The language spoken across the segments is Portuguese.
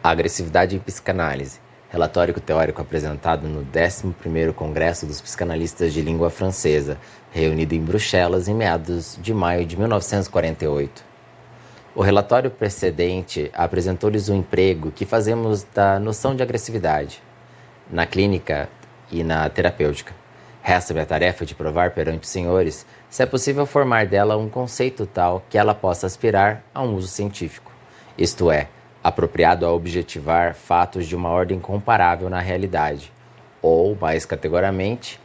A agressividade em psicanálise. Relatório teórico apresentado no 11º Congresso dos Psicanalistas de Língua Francesa, reunido em Bruxelas em meados de maio de 1948. O relatório precedente apresentou-lhes o emprego que fazemos da noção de agressividade, na clínica e na terapêutica. Resta-me a tarefa de provar perante os senhores se é possível formar dela um conceito tal que ela possa aspirar a um uso científico, isto é, apropriado a objetivar fatos de uma ordem comparável na realidade, ou, mais categoricamente,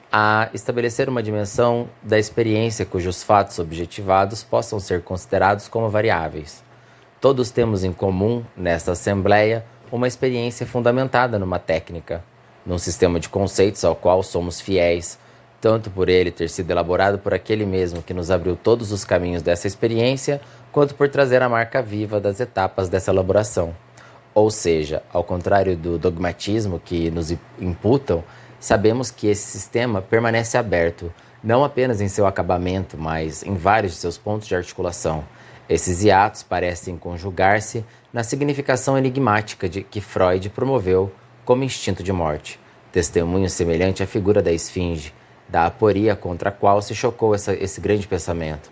a estabelecer uma dimensão da experiência cujos fatos objetivados possam ser considerados como variáveis. Todos temos em comum, nesta assembleia, uma experiência fundamentada numa técnica, num sistema de conceitos ao qual somos fiéis, tanto por ele ter sido elaborado por aquele mesmo que nos abriu todos os caminhos dessa experiência, quanto por trazer a marca viva das etapas dessa elaboração. Ou seja, ao contrário do dogmatismo que nos imputam, sabemos que esse sistema permanece aberto, não apenas em seu acabamento, mas em vários de seus pontos de articulação. Esses hiatos parecem conjugar-se na significação enigmática que Freud promoveu como instinto de morte, testemunho semelhante à figura da esfinge, da aporia contra a qual se chocou esse grande pensamento.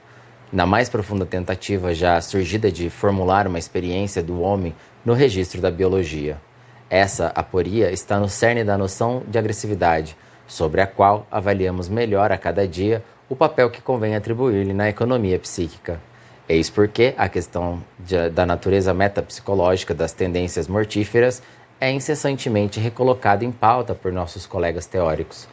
Na mais profunda tentativa já surgida de formular uma experiência do homem no registro da biologia. Essa aporia está no cerne da noção de agressividade, sobre a qual avaliamos melhor a cada dia o papel que convém atribuir-lhe na economia psíquica. Eis porque a questão da natureza metapsicológica das tendências mortíferas é incessantemente recolocada em pauta por nossos colegas teóricos.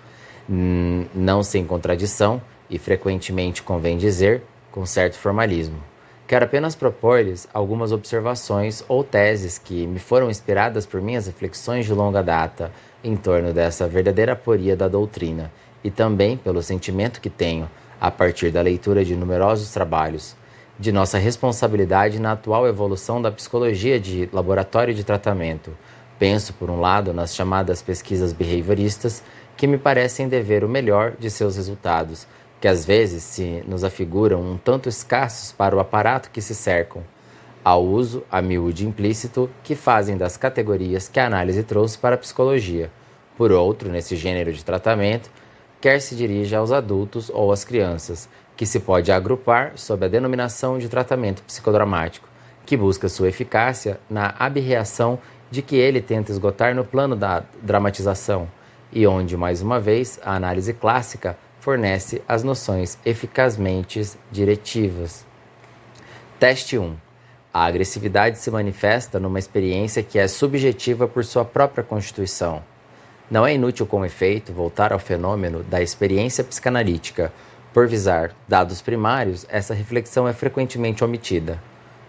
Não sem contradição, e frequentemente convém dizer, com certo formalismo. Quero apenas propor-lhes algumas observações ou teses que me foram inspiradas por minhas reflexões de longa data em torno dessa verdadeira aporia da doutrina e também pelo sentimento que tenho, a partir da leitura de numerosos trabalhos, de nossa responsabilidade na atual evolução da psicologia de laboratório de tratamento. Penso, por um lado, nas chamadas pesquisas behavioristas, que me parecem dever o melhor de seus resultados, que às vezes se nos afiguram um tanto escassos para o aparato que se cercam, ao uso, a miúde implícito, que fazem das categorias que a análise trouxe para a psicologia. Por outro, nesse gênero de tratamento, quer se dirija aos adultos ou às crianças, que se pode agrupar sob a denominação de tratamento psicodramático, que busca sua eficácia na abreação de que ele tenta esgotar no plano da dramatização, e onde, mais uma vez, a análise clássica fornece as noções eficazmente diretivas. Teste 1. A agressividade se manifesta numa experiência que é subjetiva por sua própria constituição. Não é inútil, com efeito, voltar ao fenômeno da experiência psicanalítica. Por visar dados primários, essa reflexão é frequentemente omitida.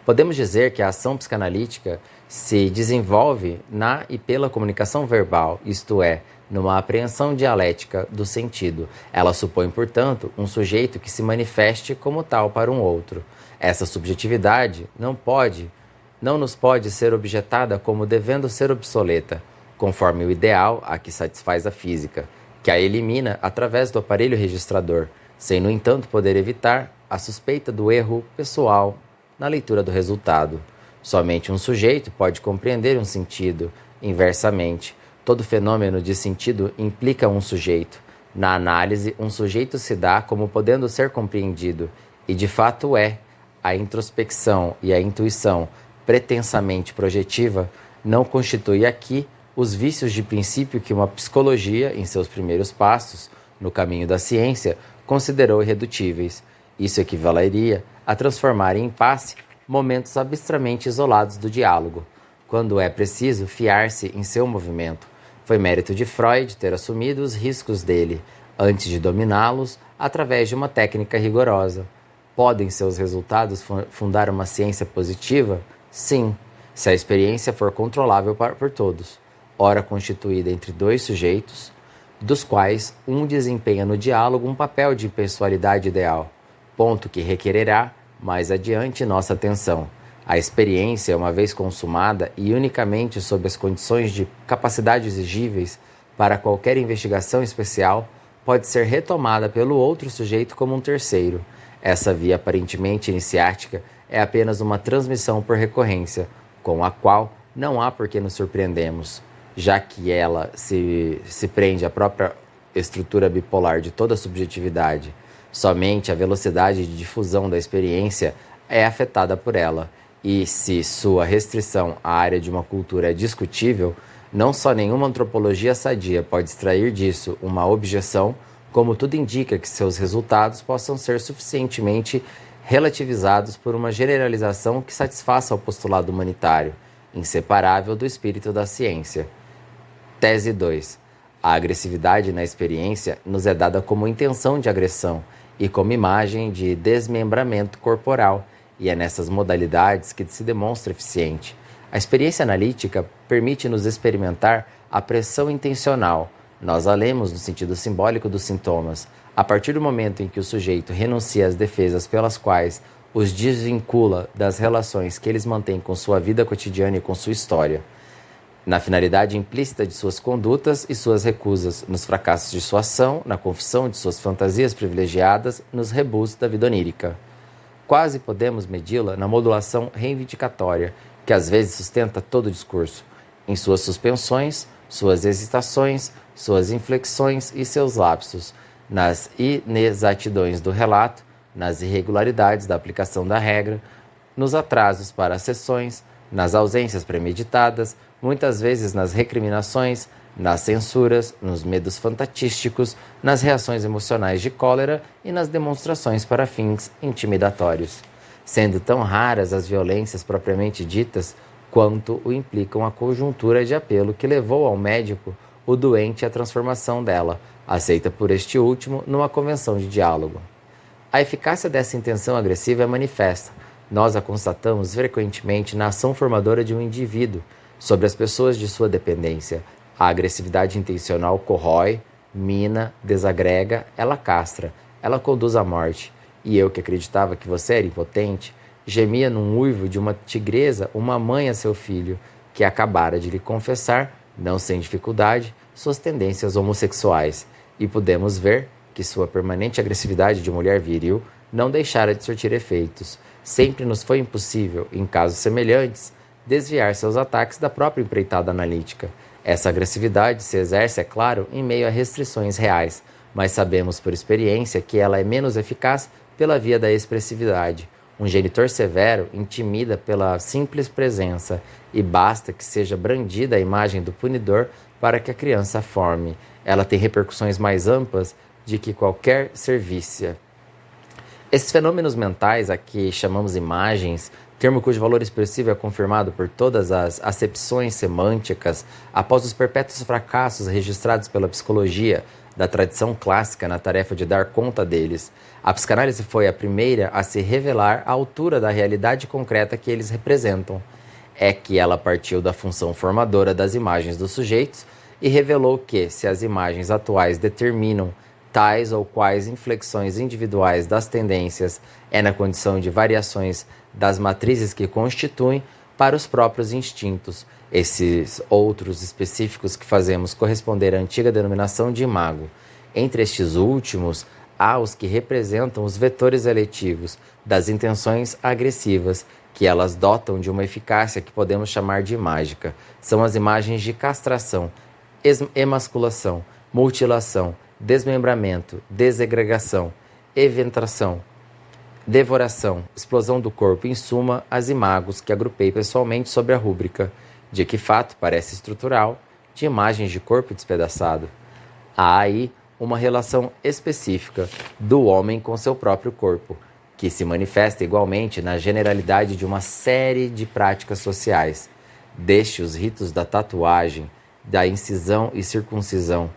Podemos dizer que a ação psicanalítica se desenvolve na e pela comunicação verbal, isto é, numa apreensão dialética do sentido. Ela supõe, portanto, um sujeito que se manifeste como tal para um outro. Essa subjetividade não nos pode ser objetada como devendo ser obsoleta, conforme o ideal a que satisfaz a física, que a elimina através do aparelho registrador, sem, no entanto, poder evitar a suspeita do erro pessoal na leitura do resultado. Somente um sujeito pode compreender um sentido, inversamente. Todo fenômeno de sentido implica um sujeito. Na análise, um sujeito se dá como podendo ser compreendido, e de fato é. A introspecção e a intuição pretensamente projetiva não constitui aqui os vícios de princípio que uma psicologia, em seus primeiros passos, no caminho da ciência, considerou irredutíveis. Isso equivaleria a transformar em impasse momentos abstratamente isolados do diálogo, quando é preciso fiar-se em seu movimento. Foi mérito de Freud ter assumido os riscos dele, antes de dominá-los através de uma técnica rigorosa. Podem seus resultados fundar uma ciência positiva? Sim, se a experiência for controlável por todos, ora constituída entre dois sujeitos, dos quais um desempenha no diálogo um papel de pessoalidade ideal, ponto que requererá, mais adiante, nossa atenção. A experiência, uma vez consumada e unicamente sob as condições de capacidade exigíveis para qualquer investigação especial, pode ser retomada pelo outro sujeito como um terceiro. Essa via aparentemente iniciática é apenas uma transmissão por recorrência, com a qual não há por que nos surpreendemos, já que ela se prende à própria estrutura bipolar de toda a subjetividade. Somente a velocidade de difusão da experiência é afetada por ela, e se sua restrição à área de uma cultura é discutível, não só nenhuma antropologia sadia pode extrair disso uma objeção, como tudo indica que seus resultados possam ser suficientemente relativizados por uma generalização que satisfaça o postulado humanitário, inseparável do espírito da ciência. Tese 2. A agressividade na experiência nos é dada como intenção de agressão e como imagem de desmembramento corporal, e é nessas modalidades que se demonstra eficiente. A experiência analítica permite-nos experimentar a pressão intencional. Nós a lemos no sentido simbólico dos sintomas. A partir do momento em que o sujeito renuncia às defesas pelas quais os desvincula das relações que eles mantêm com sua vida cotidiana e com sua história, na finalidade implícita de suas condutas e suas recusas, nos fracassos de sua ação, na confissão de suas fantasias privilegiadas, nos rebus da vida onírica. Quase podemos medi-la na modulação reivindicatória, que às vezes sustenta todo o discurso, em suas suspensões, suas hesitações, suas inflexões e seus lapsos, nas inexatidões do relato, nas irregularidades da aplicação da regra, nos atrasos para as sessões, nas ausências premeditadas, muitas vezes nas recriminações, nas censuras, nos medos fantatísticos, nas reações emocionais de cólera e nas demonstrações para fins intimidatórios, sendo tão raras as violências propriamente ditas quanto o implicam a conjuntura de apelo que levou ao médico o doente à transformação dela, aceita por este último numa convenção de diálogo. A eficácia dessa intenção agressiva é manifesta. Nós a constatamos frequentemente na ação formadora de um indivíduo sobre as pessoas de sua dependência. A agressividade intencional corrói, mina, desagrega, ela castra, ela conduz à morte. E eu, que acreditava que você era impotente, gemia num uivo de uma tigresa uma mãe a seu filho, que acabara de lhe confessar, não sem dificuldade, suas tendências homossexuais. E pudemos ver que sua permanente agressividade de mulher viril não deixara de surtir efeitos. Sempre nos foi impossível, em casos semelhantes, desviar seus ataques da própria empreitada analítica. Essa agressividade se exerce, é claro, em meio a restrições reais, mas sabemos por experiência que ela é menos eficaz pela via da expressividade. Um genitor severo intimida pela simples presença e basta que seja brandida a imagem do punidor para que a criança forme. Ela tem repercussões mais amplas de que qualquer servícia. Esses fenômenos mentais a que chamamos imagens, termo cujo valor expressivo é confirmado por todas as acepções semânticas após os perpétuos fracassos registrados pela psicologia da tradição clássica na tarefa de dar conta deles. A psicanálise foi a primeira a se revelar à altura da realidade concreta que eles representam. É que ela partiu da função formadora das imagens dos sujeitos e revelou que, se as imagens atuais determinam tais ou quais inflexões individuais das tendências, é na condição de variações das matrizes que constituem para os próprios instintos, esses outros específicos que fazemos corresponder à antiga denominação de imago. Entre estes últimos, há os que representam os vetores eletivos das intenções agressivas, que elas dotam de uma eficácia que podemos chamar de mágica. São as imagens de castração, emasculação, mutilação, desmembramento, desegregação, eventração, devoração, explosão do corpo, em suma, as imagos que agrupei pessoalmente sobre a rúbrica, de que fato parece estrutural, de imagens de corpo despedaçado. Há aí uma relação específica do homem com seu próprio corpo, que se manifesta igualmente na generalidade de uma série de práticas sociais, desde os ritos da tatuagem, da incisão e circuncisão,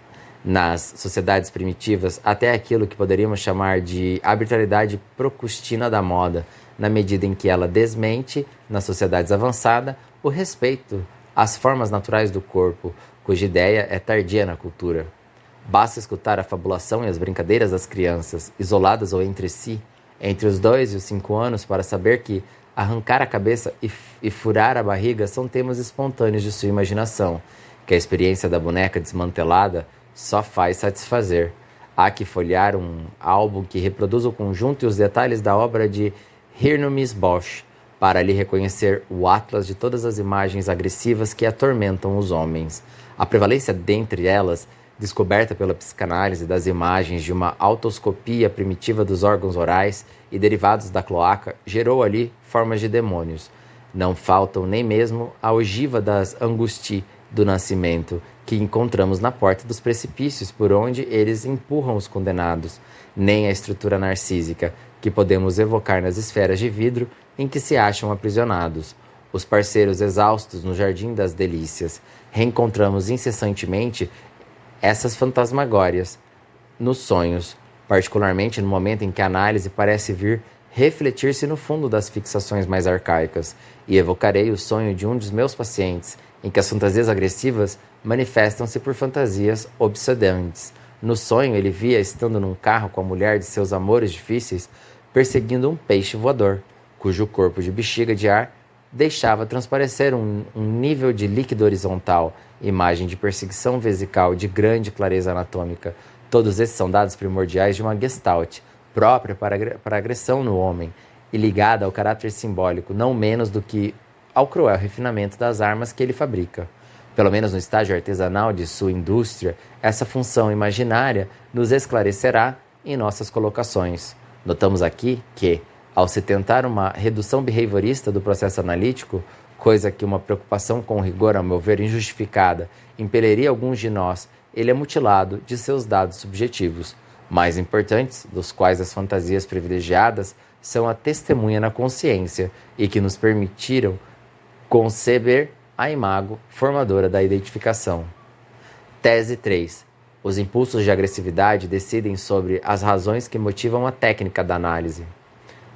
nas sociedades primitivas, até aquilo que poderíamos chamar de arbitrariedade procustina da moda, na medida em que ela desmente, nas sociedades avançadas, o respeito às formas naturais do corpo, cuja ideia é tardia na cultura. Basta escutar a fabulação e as brincadeiras das crianças, isoladas ou entre si, entre os 2 e os 5 anos, para saber que arrancar a cabeça e furar a barriga são temas espontâneos de sua imaginação, que a experiência da boneca desmantelada só faz satisfazer. Há que folhear um álbum que reproduz o conjunto e os detalhes da obra de Hieronymus Bosch, para ali reconhecer o atlas de todas as imagens agressivas que atormentam os homens. A prevalência dentre elas, descoberta pela psicanálise das imagens de uma autoscopia primitiva dos órgãos orais e derivados da cloaca, gerou ali formas de demônios. Não faltam nem mesmo a ogiva das angusties do nascimento, que encontramos na porta dos precipícios por onde eles empurram os condenados, nem a estrutura narcísica, que podemos evocar nas esferas de vidro em que se acham aprisionados. Os parceiros exaustos no jardim das delícias. Reencontramos incessantemente essas fantasmagórias nos sonhos, particularmente no momento em que a análise parece vir refletir-se no fundo das fixações mais arcaicas, e evocarei o sonho de um dos meus pacientes, em que as fantasias agressivas manifestam-se por fantasias obsedantes. No sonho, ele via estando num carro com a mulher de seus amores difíceis, perseguindo um peixe voador, cujo corpo de bexiga de ar deixava transparecer um nível de líquido horizontal, imagem de perseguição vesical de grande clareza anatômica. Todos esses são dados primordiais de uma gestalt, própria para agressão no homem, e ligada ao caráter simbólico, não menos do que ao cruel refinamento das armas que ele fabrica. Pelo menos no estágio artesanal de sua indústria, essa função imaginária nos esclarecerá em nossas colocações. Notamos aqui que, ao se tentar uma redução behaviorista do processo analítico, coisa que uma preocupação com rigor, a meu ver, injustificada, impeliria alguns de nós, ele é mutilado de seus dados subjetivos, mais importantes, dos quais as fantasias privilegiadas são a testemunha na consciência e que nos permitiram conceber a imago formadora da identificação. Tese 3. Os impulsos de agressividade decidem sobre as razões que motivam a técnica da análise.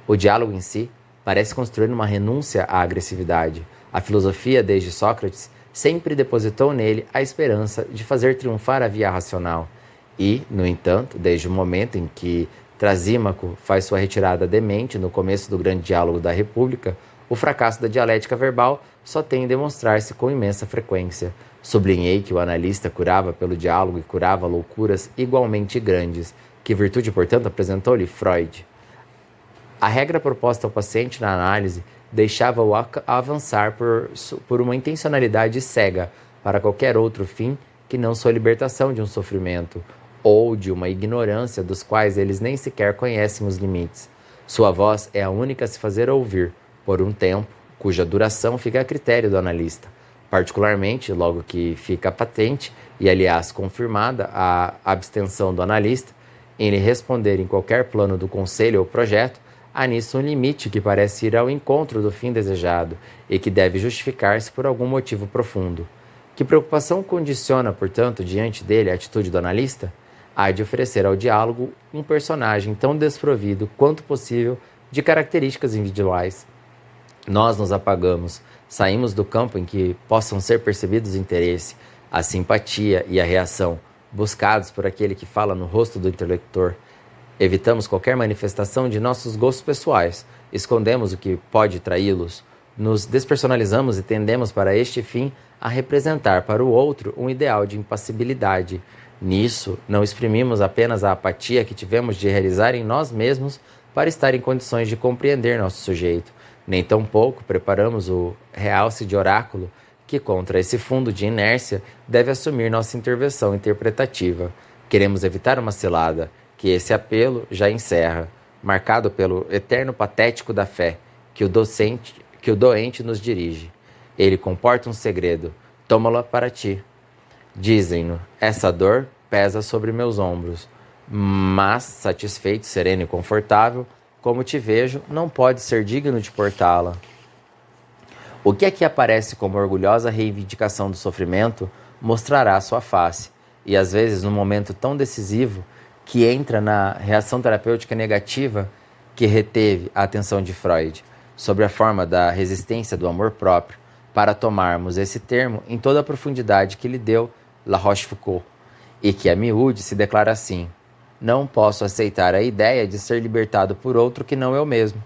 O diálogo em si parece construir uma renúncia à agressividade. A filosofia, desde Sócrates, sempre depositou nele a esperança de fazer triunfar a via racional. E, no entanto, desde o momento em que Trasímaco faz sua retirada demente no começo do grande diálogo da República, o fracasso da dialética verbal só tem de demonstrar-se com imensa frequência. Sublinhei que o analista curava pelo diálogo e curava loucuras igualmente grandes, que virtude, portanto, apresentou-lhe Freud. A regra proposta ao paciente na análise deixava-o avançar por uma intencionalidade cega para qualquer outro fim que não sua libertação de um sofrimento, ou de uma ignorância dos quais eles nem sequer conhecem os limites. Sua voz é a única a se fazer ouvir, por um tempo, cuja duração fica a critério do analista, particularmente logo que fica patente e, aliás, confirmada a abstenção do analista em lhe responder em qualquer plano do conselho ou projeto, há nisso um limite que parece ir ao encontro do fim desejado e que deve justificar-se por algum motivo profundo. Que preocupação condiciona, portanto, diante dele a atitude do analista? Há de oferecer ao diálogo um personagem tão desprovido quanto possível de características individuais. Nós nos apagamos, saímos do campo em que possam ser percebidos o interesse, a simpatia e a reação, buscados por aquele que fala no rosto do interlocutor. Evitamos qualquer manifestação de nossos gostos pessoais, escondemos o que pode traí-los, nos despersonalizamos e tendemos para este fim a representar para o outro um ideal de impassibilidade. Nisso, não exprimimos apenas a apatia que tivemos de realizar em nós mesmos para estar em condições de compreender nosso sujeito, nem tampouco preparamos o realce de oráculo que, contra esse fundo de inércia, deve assumir nossa intervenção interpretativa. Queremos evitar uma cilada, que esse apelo já encerra, marcado pelo eterno patético da fé, que o doente nos dirige. Ele comporta um segredo, toma-lo para ti. Dizem-no, essa dor pesa sobre meus ombros, mas, satisfeito, sereno e confortável, como te vejo, não pode ser digno de portá-la. O que aqui aparece como orgulhosa reivindicação do sofrimento mostrará sua face, e às vezes num momento tão decisivo que entra na reação terapêutica negativa que reteve a atenção de Freud, sob a forma da resistência do amor próprio, para tomarmos esse termo em toda a profundidade que lhe deu La Rochefoucauld, e que a miúde se declara assim: não posso aceitar a ideia de ser libertado por outro que não eu mesmo.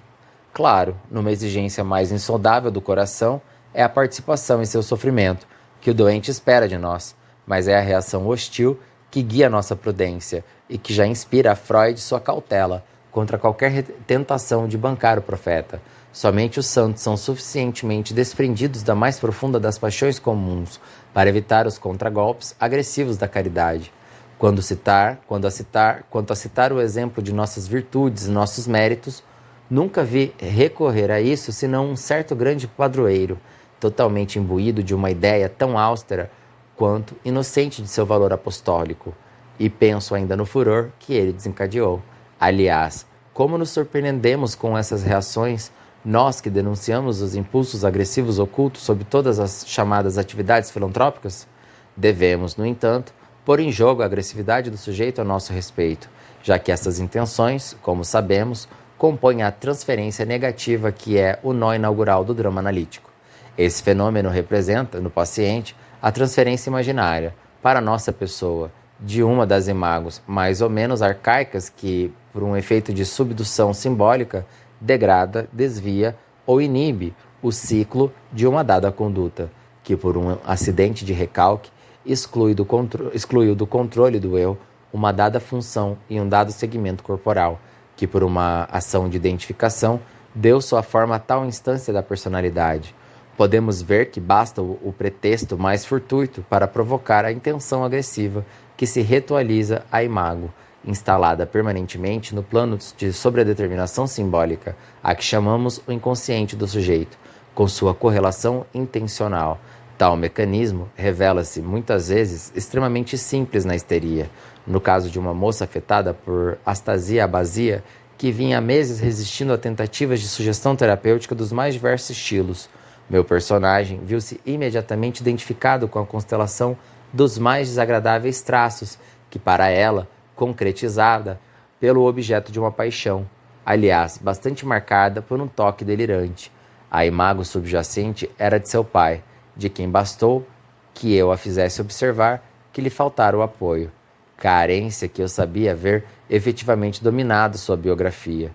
Claro, numa exigência mais insondável do coração, é a participação em seu sofrimento, que o doente espera de nós, mas é a reação hostil que guia nossa prudência e que já inspira a Freud sua cautela contra qualquer tentação de bancar o profeta. Somente os santos são suficientemente desprendidos da mais profunda das paixões comuns para evitar os contragolpes agressivos da caridade. Quanto a citar o exemplo de nossas virtudes e nossos méritos, nunca vi recorrer a isso senão um certo grande padroeiro, totalmente imbuído de uma ideia tão austera quanto inocente de seu valor apostólico. E penso ainda no furor que ele desencadeou. Aliás, como nos surpreendemos com essas reações, nós que denunciamos os impulsos agressivos ocultos sob todas as chamadas atividades filantrópicas? Devemos, no entanto, pôr em jogo a agressividade do sujeito a nosso respeito, já que essas intenções, como sabemos, compõem a transferência negativa que é o nó inaugural do drama analítico. Esse fenômeno representa, no paciente, a transferência imaginária, para a nossa pessoa, de uma das imagos mais ou menos arcaicas que, por um efeito de subdução simbólica, degrada, desvia ou inibe o ciclo de uma dada conduta, que por um acidente de recalque excluiu do controle do eu uma dada função e um dado segmento corporal, que por uma ação de identificação deu sua forma a tal instância da personalidade. Podemos ver que basta o pretexto mais fortuito para provocar a intenção agressiva que se ritualiza a imago, instalada permanentemente no plano de sobredeterminação simbólica, a que chamamos o inconsciente do sujeito, com sua correlação intencional. Tal mecanismo revela-se, muitas vezes, extremamente simples na histeria. No caso de uma moça afetada por astasia-abasia, que vinha há meses resistindo a tentativas de sugestão terapêutica dos mais diversos estilos, meu personagem viu-se imediatamente identificado com a constelação dos mais desagradáveis traços que, para ela, concretizada pelo objeto de uma paixão, aliás, bastante marcada por um toque delirante. A imago subjacente era de seu pai, de quem bastou que eu a fizesse observar que lhe faltara o apoio, carência que eu sabia haver efetivamente dominado sua biografia,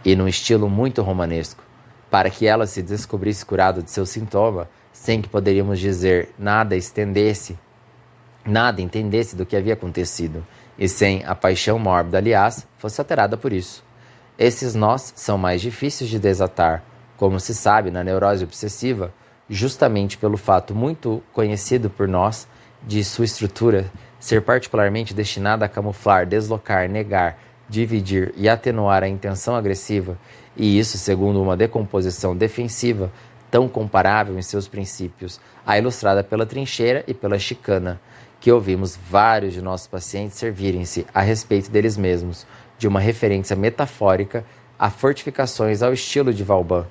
e num estilo muito romanesco, para que ela se descobrisse curada de seu sintoma, sem que poderíamos dizer nada entendesse do que havia acontecido, e sem a paixão mórbida, aliás, fosse alterada por isso. Esses nós são mais difíceis de desatar, como se sabe na neurose obsessiva, justamente pelo fato muito conhecido por nós de sua estrutura ser particularmente destinada a camuflar, deslocar, negar, dividir e atenuar a intenção agressiva, e isso segundo uma decomposição defensiva tão comparável em seus princípios à ilustrada pela trincheira e pela chicana, que ouvimos vários de nossos pacientes servirem-se a respeito deles mesmos, de uma referência metafórica a fortificações ao estilo de Vauban.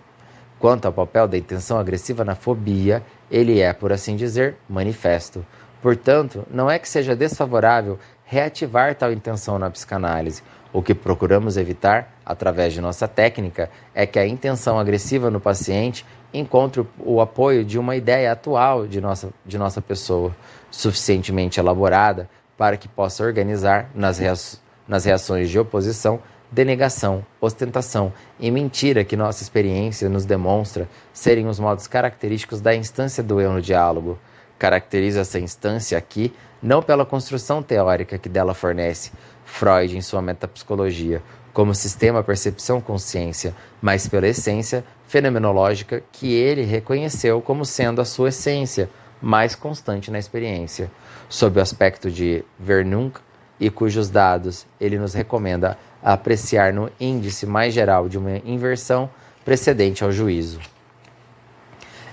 Quanto ao papel da intenção agressiva na fobia, ele é, por assim dizer, manifesto. Portanto, não é que seja desfavorável reativar tal intenção na psicanálise. O que procuramos evitar, através de nossa técnica, é que a intenção agressiva no paciente encontre o apoio de uma ideia atual de nossa pessoa, suficientemente elaborada para que possa organizar nas reações de oposição, denegação, ostentação e mentira que nossa experiência nos demonstra serem os modos característicos da instância do eu no diálogo. Caracteriza essa instância aqui não pela construção teórica que dela fornece Freud em sua metapsicologia, como sistema percepção-consciência, mas pela essência fenomenológica que ele reconheceu como sendo a sua essência mais constante na experiência, sob o aspecto de Vernunc, e cujos dados ele nos recomenda apreciar no índice mais geral de uma inversão precedente ao juízo.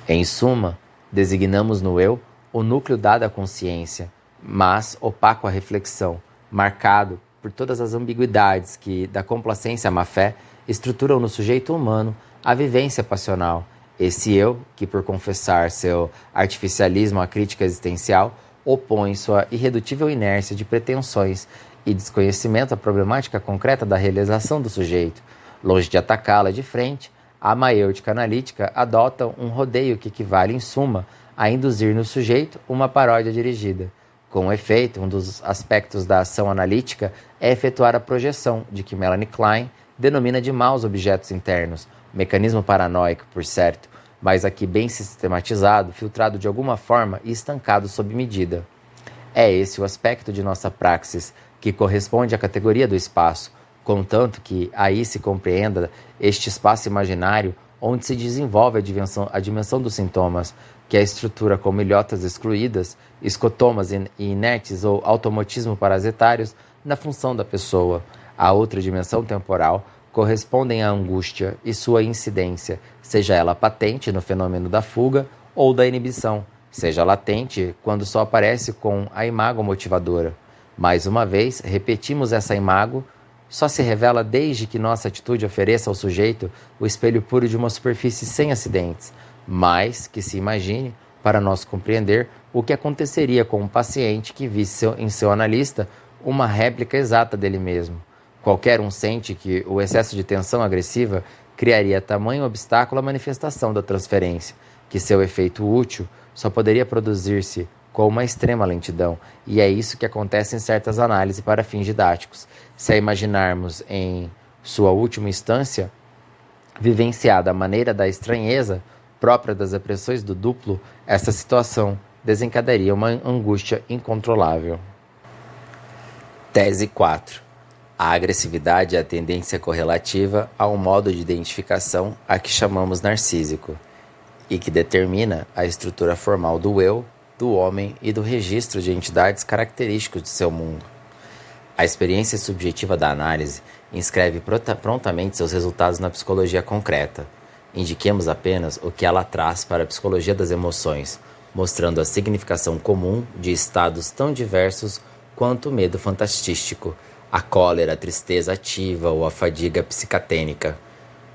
Em suma, designamos no eu o núcleo dado à consciência, mas opaco à reflexão, marcado por todas as ambiguidades que, da complacência à má-fé, estruturam no sujeito humano a vivência passional. Esse eu, que por confessar seu artificialismo à crítica existencial, opõe sua irredutível inércia de pretensões e desconhecimento à problemática concreta da realização do sujeito. Longe de atacá-la de frente, a maêutica analítica adota um rodeio que equivale, em suma, a induzir no sujeito uma paródia dirigida. Com efeito, um dos aspectos da ação analítica é efetuar a projeção, de que Melanie Klein denomina de maus objetos internos, mecanismo paranoico, por certo, mas aqui bem sistematizado, filtrado de alguma forma e estancado sob medida. É esse o aspecto de nossa praxis, que corresponde à categoria do espaço, contanto que aí se compreenda este espaço imaginário onde se desenvolve a dimensão dos sintomas, que é a estrutura como ilhotas excluídas, escotomas inertes ou automatismo parasitários na função da pessoa. A outra dimensão temporal correspondem à angústia e sua incidência, seja ela patente no fenômeno da fuga ou da inibição, seja latente quando só aparece com a imago motivadora. Mais uma vez, repetimos essa imago, só se revela desde que nossa atitude ofereça ao sujeito o espelho puro de uma superfície sem acidentes, mas que se imagine, para nós compreender, o que aconteceria com um paciente que visse em seu analista uma réplica exata dele mesmo. Qualquer um sente que o excesso de tensão agressiva criaria tamanho obstáculo à manifestação da transferência, que seu efeito útil só poderia produzir-se com uma extrema lentidão, e é isso que acontece em certas análises para fins didáticos. Se a imaginarmos em sua última instância, vivenciada a maneira da estranheza própria das expressões do duplo, essa situação desencadearia uma angústia incontrolável. Tese 4. A agressividade é a tendência correlativa a um modo de identificação a que chamamos narcísico, e que determina a estrutura formal do eu, do homem e do registro de entidades característicos de seu mundo. A experiência subjetiva da análise inscreve prontamente seus resultados na psicologia concreta. Indiquemos apenas o que ela traz para a psicologia das emoções, mostrando a significação comum de estados tão diversos quanto o medo fantastístico, a cólera, a tristeza ativa ou a fadiga psicatênica.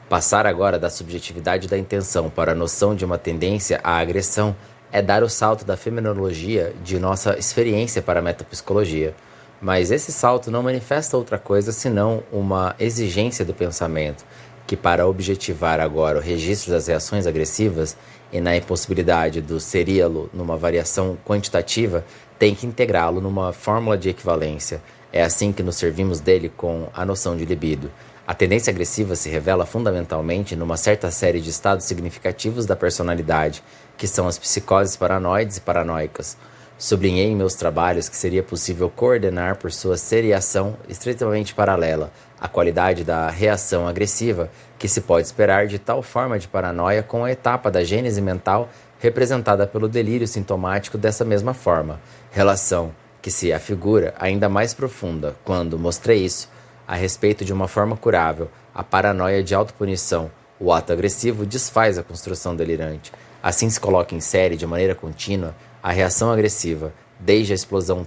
Passar agora da subjetividade da intenção para a noção de uma tendência à agressão é dar o salto da fenomenologia de nossa experiência para a metapsicologia. Mas esse salto não manifesta outra coisa senão uma exigência do pensamento, que para objetivar agora o registro das reações agressivas e na impossibilidade do seríalo numa variação quantitativa, tem que integrá-lo numa fórmula de equivalência. É assim que nos servimos dele com a noção de libido. A tendência agressiva se revela fundamentalmente numa certa série de estados significativos da personalidade, que são as psicoses paranoides e paranoicas. Sublinhei em meus trabalhos que seria possível coordenar por sua seriação estritamente paralela a qualidade da reação agressiva que se pode esperar de tal forma de paranoia com a etapa da gênese mental representada pelo delírio sintomático dessa mesma forma, relação que se afigura ainda mais profunda quando mostrei isso a respeito de uma forma curável, a paranoia de autopunição. O ato agressivo desfaz a construção delirante. Assim se coloca em série de maneira contínua a reação agressiva, desde a explosão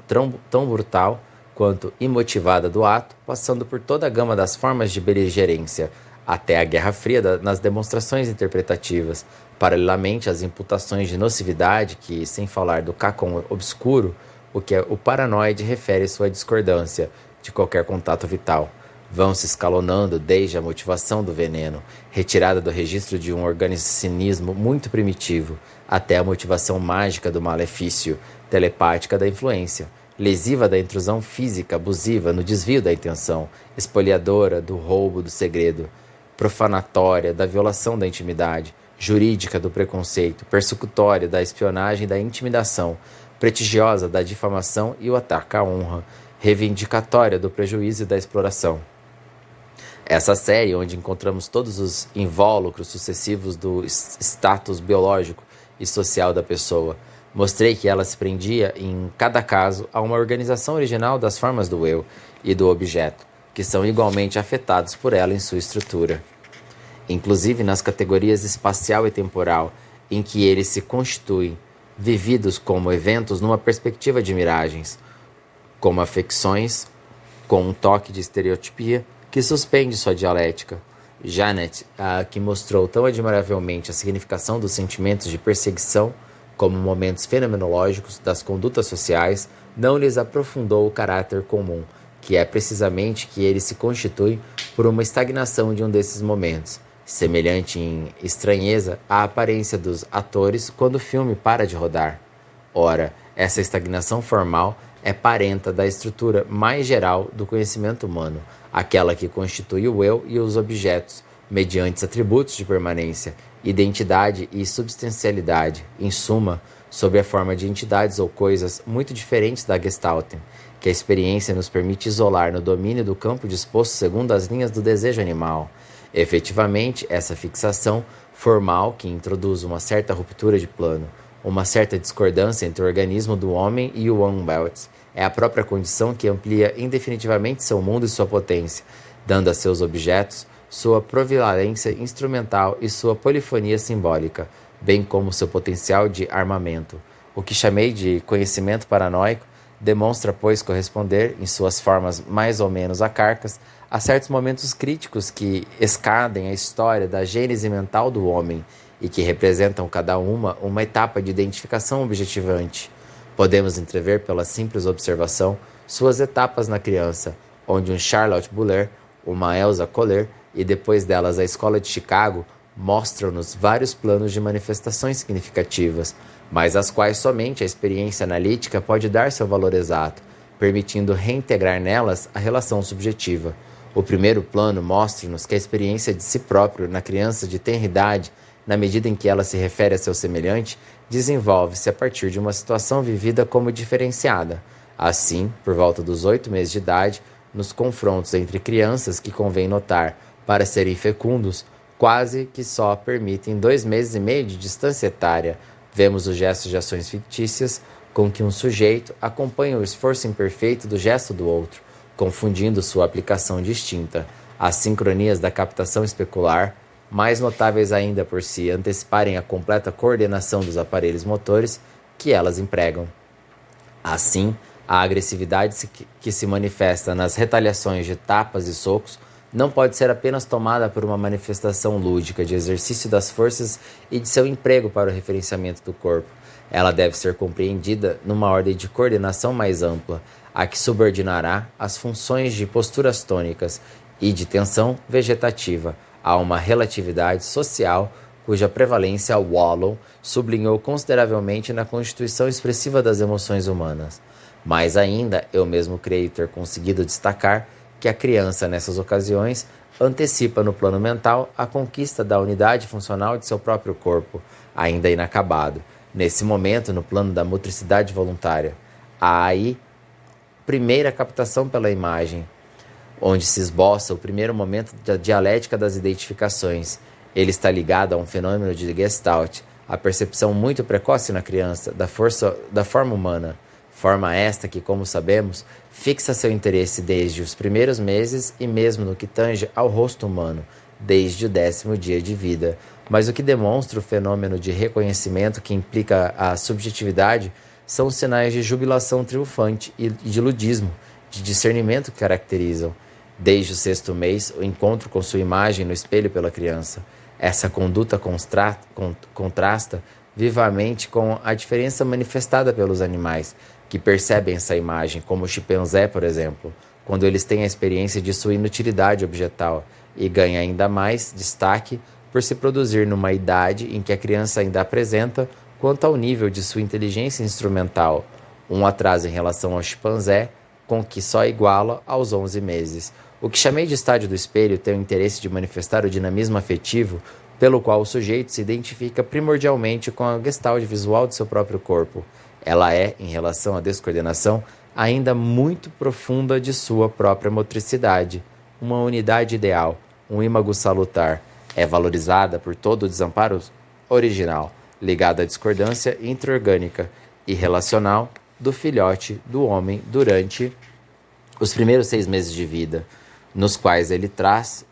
tão brutal quanto imotivada do ato, passando por toda a gama das formas de beligerência, até a Guerra Fria nas demonstrações interpretativas, paralelamente às imputações de nocividade que, sem falar do cacon obscuro, o que o paranoide refere sua discordância de qualquer contato vital. Vão se escalonando desde a motivação do veneno, retirada do registro de um organicismo muito primitivo, até a motivação mágica do malefício, telepática da influência, lesiva da intrusão física abusiva no desvio da intenção, espoliadora do roubo do segredo, profanatória da violação da intimidade, jurídica do preconceito, persecutória da espionagem e da intimidação, prestigiosa da difamação e o ataque à honra, reivindicatória do prejuízo e da exploração. Essa série, onde encontramos todos os invólucros sucessivos do status biológico e social da pessoa, mostrei que ela se prendia, em cada caso, a uma organização original das formas do eu e do objeto, que são igualmente afetados por ela em sua estrutura, inclusive nas categorias espacial e temporal, em que eles se constituem, vividos como eventos numa perspectiva de miragens, como afecções, com um toque de estereotipia que suspende sua dialética. Janet, que mostrou tão admiravelmente a significação dos sentimentos de perseguição como momentos fenomenológicos das condutas sociais, não lhes aprofundou o caráter comum, que é precisamente que ele se constitui por uma estagnação de um desses momentos, semelhante em estranheza à aparência dos atores quando o filme para de rodar. Ora, essa estagnação formal é parenta da estrutura mais geral do conhecimento humano, aquela que constitui o eu e os objetos, mediante atributos de permanência, identidade e substancialidade, em suma, sob a forma de entidades ou coisas muito diferentes da Gestalten, que a experiência nos permite isolar no domínio do campo disposto segundo as linhas do desejo animal. Efetivamente, essa fixação formal que introduz uma certa ruptura de plano, uma certa discordância entre o organismo do homem e o Umbelt, é a própria condição que amplia indefinitivamente seu mundo e sua potência, dando a seus objetos sua provalência instrumental e sua polifonia simbólica, bem como seu potencial de armamento. O que chamei de conhecimento paranoico demonstra, pois, corresponder, em suas formas mais ou menos acarcas, a certos momentos críticos que escadem a história da gênese mental do homem e que representam cada uma etapa de identificação objetivante. Podemos entrever pela simples observação suas etapas na criança, onde um Charlotte Buller, uma Elsa Kohler e depois delas a Escola de Chicago mostram-nos vários planos de manifestações significativas, mas às quais somente a experiência analítica pode dar seu valor exato, permitindo reintegrar nelas a relação subjetiva. O primeiro plano mostra-nos que a experiência de si próprio na criança de tenra idade, na medida em que ela se refere a seu semelhante, desenvolve-se a partir de uma situação vivida como diferenciada. Assim, por volta dos 8 meses de idade, nos confrontos entre crianças que convém notar para serem fecundos, quase que só permitem 2 meses e meio de distância etária, vemos os gestos de ações fictícias com que um sujeito acompanha o esforço imperfeito do gesto do outro, confundindo sua aplicação distinta. As sincronias da captação especular, mais notáveis ainda por se anteciparem a completa coordenação dos aparelhos motores que elas empregam. Assim, a agressividade que se manifesta nas retaliações de tapas e socos não pode ser apenas tomada por uma manifestação lúdica de exercício das forças e de seu emprego para o referenciamento do corpo. Ela deve ser compreendida numa ordem de coordenação mais ampla, a que subordinará as funções de posturas tônicas e de tensão vegetativa a uma relatividade social cuja prevalência Wallow sublinhou consideravelmente na constituição expressiva das emoções humanas. Mais ainda, eu mesmo creio ter conseguido destacar que a criança, nessas ocasiões, antecipa no plano mental a conquista da unidade funcional de seu próprio corpo, ainda inacabado. Nesse momento, no plano da motricidade voluntária, há aí primeira captação pela imagem, onde se esboça o primeiro momento da dialética das identificações. Ele está ligado a um fenômeno de Gestalt, a percepção muito precoce na criança da forma humana, forma esta que, como sabemos, fixa seu interesse desde os primeiros meses e mesmo no que tange ao rosto humano, desde o 10º dia de vida. Mas o que demonstra o fenômeno de reconhecimento que implica a subjetividade são os sinais de jubilação triunfante e de ludismo, de discernimento que caracterizam, desde o 6º mês, o encontro com sua imagem no espelho pela criança. Essa conduta contrasta vivamente com a diferença manifestada pelos animais, que percebem essa imagem, como o chimpanzé, por exemplo, quando eles têm a experiência de sua inutilidade objetal, e ganha ainda mais destaque por se produzir numa idade em que a criança ainda apresenta, quanto ao nível de sua inteligência instrumental, um atraso em relação ao chimpanzé, com que só iguala aos 11 meses. O que chamei de estádio do espelho tem o interesse de manifestar o dinamismo afetivo pelo qual o sujeito se identifica primordialmente com a gestalt visual de seu próprio corpo. Ela é, em relação à descoordenação, ainda muito profunda de sua própria motricidade, uma unidade ideal, um ímago salutar. É valorizada por todo o desamparo original, ligado à discordância intra-orgânica e relacional do filhote do homem durante os primeiros 6 meses de vida, nos quais ele traz